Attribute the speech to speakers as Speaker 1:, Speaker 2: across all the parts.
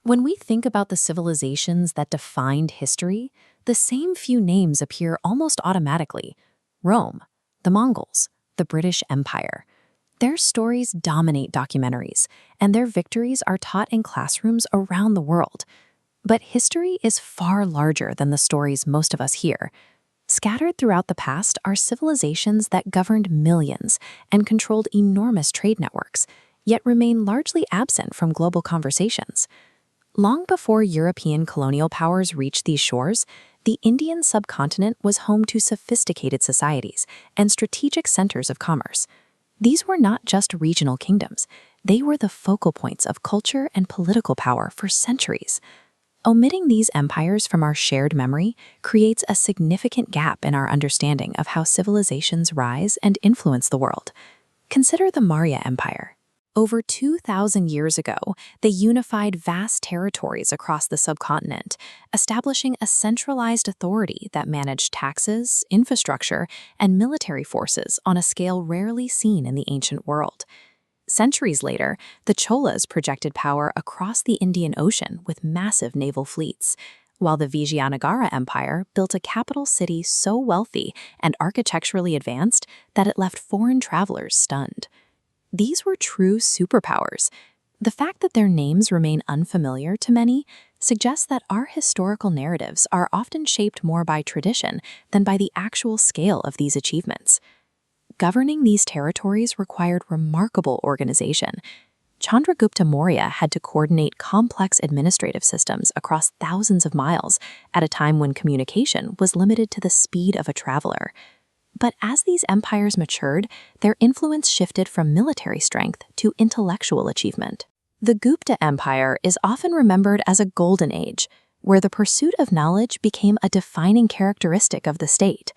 Speaker 1: When we think about the civilizations that defined history, the same few names appear almost automatically. Rome, the Mongols, the British Empire. Their stories dominate documentaries, and their victories are taught in classrooms around the world. But history is far larger than the stories most of us hear. Scattered throughout the past are civilizations that governed millions and controlled enormous trade networks, yet remain largely absent from global conversations. Long before European colonial powers reached these shores, the Indian subcontinent was home to sophisticated societies and strategic centers of commerce. These were not just regional kingdoms, they were the focal points of culture and political power for centuries. Omitting these empires from our shared memory creates a significant gap in our understanding of how civilizations rise and influence the world. Consider the Maurya Empire. Over 2,000 years ago, they unified vast territories across the subcontinent, establishing a centralized authority that managed taxes, infrastructure, and military forces on a scale rarely seen in the ancient world. Centuries later, the Cholas projected power across the Indian Ocean with massive naval fleets, while the Vijayanagara Empire built a capital city so wealthy and architecturally advanced that it left foreign travelers stunned. These were true superpowers. The fact that their names remain unfamiliar to many suggests that our historical narratives are often shaped more by tradition than by the actual scale of these achievements. Governing these territories required remarkable organization. Chandragupta Maurya had to coordinate complex administrative systems across thousands of miles at a time when communication was limited to the speed of a traveler. But as these empires matured, their influence shifted from military strength to intellectual achievement. The Gupta Empire is often remembered as a golden age, where the pursuit of knowledge became a defining characteristic of the state.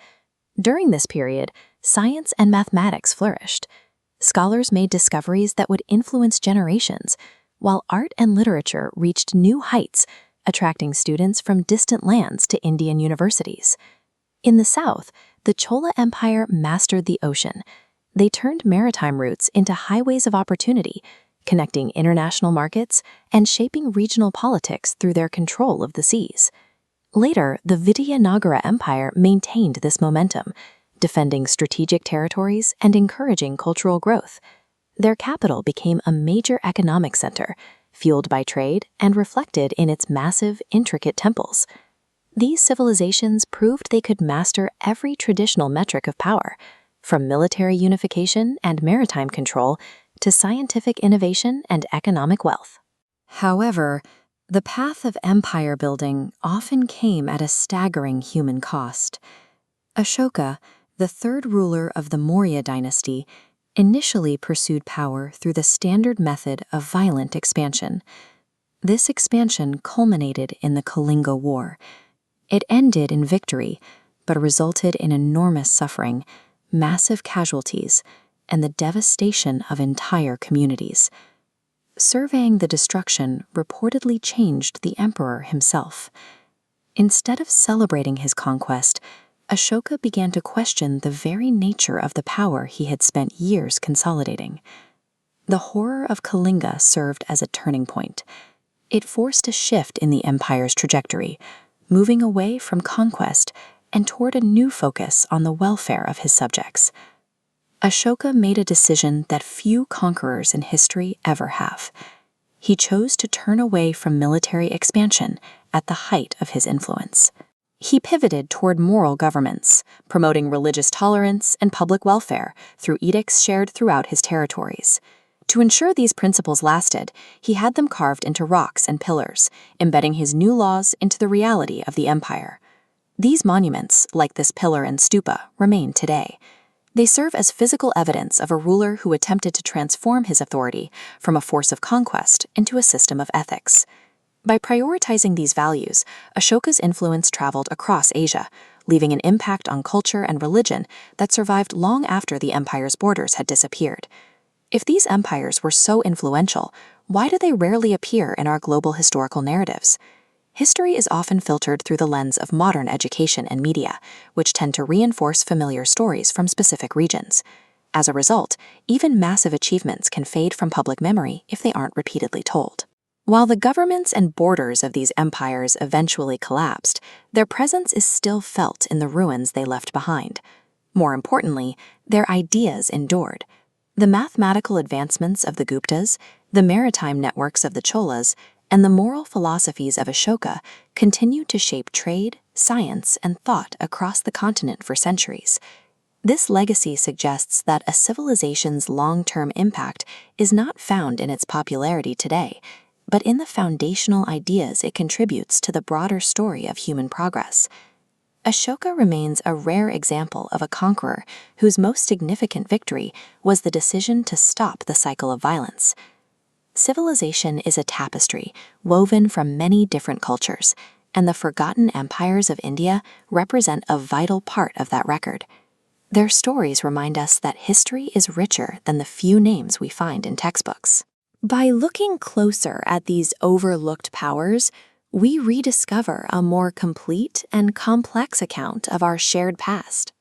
Speaker 1: During this period, science and mathematics flourished. Scholars made discoveries that would influence generations, while art and literature reached new heights, attracting students from distant lands to Indian universities. In the south, the Chola Empire mastered the ocean. They turned maritime routes into highways of opportunity, connecting international markets and shaping regional politics through their control of the seas. Later, the Vijayanagara Empire maintained this momentum, defending strategic territories and encouraging cultural growth. Their capital became a major economic center, fueled by trade and reflected in its massive, intricate temples. These civilizations proved they could master every traditional metric of power, from military unification and maritime control to scientific innovation and economic wealth. However, the path of empire building often came at a staggering human cost. Ashoka, the third ruler of the Maurya dynasty, initially pursued power through the standard method of violent expansion. This expansion culminated in the Kalinga War. It ended in victory, but resulted in enormous suffering, massive casualties, and the devastation of entire communities. Surveying the destruction reportedly changed the emperor himself. Instead of celebrating his conquest, Ashoka began to question the very nature of the power he had spent years consolidating. The horror of Kalinga served as a turning point. It forced a shift in the empire's trajectory, moving away from conquest and toward a new focus on the welfare of his subjects. Ashoka made a decision that few conquerors in history ever have. He chose to turn away from military expansion at the height of his influence. He pivoted toward moral governance, promoting religious tolerance and public welfare through edicts shared throughout his territories. To ensure these principles lasted, he had them carved into rocks and pillars, embedding his new laws into the reality of the empire. These monuments, like this pillar and stupa, remain today. They serve as physical evidence of a ruler who attempted to transform his authority from a force of conquest into a system of ethics. By prioritizing these values, Ashoka's influence traveled across Asia, leaving an impact on culture and religion that survived long after the empire's borders had disappeared. If these empires were so influential, why do they rarely appear in our global historical narratives? History is often filtered through the lens of modern education and media, which tend to reinforce familiar stories from specific regions. As a result, even massive achievements can fade from public memory if they aren't repeatedly told. While the governments and borders of these empires eventually collapsed, their presence is still felt in the ruins they left behind. More importantly, their ideas endured. The mathematical advancements of the Guptas, the maritime networks of the Cholas, and the moral philosophies of Ashoka continue to shape trade, science, and thought across the continent for centuries. This legacy suggests that a civilization's long-term impact is not found in its popularity today, but in the foundational ideas it contributes to the broader story of human progress. Ashoka remains a rare example of a conqueror whose most significant victory was the decision to stop the cycle of violence. Civilization is a tapestry woven from many different cultures, and the forgotten empires of India represent a vital part of that record. Their stories remind us that history is richer than the few names we find in textbooks. By looking closer at these overlooked powers, we rediscover a more complete and complex account of our shared past.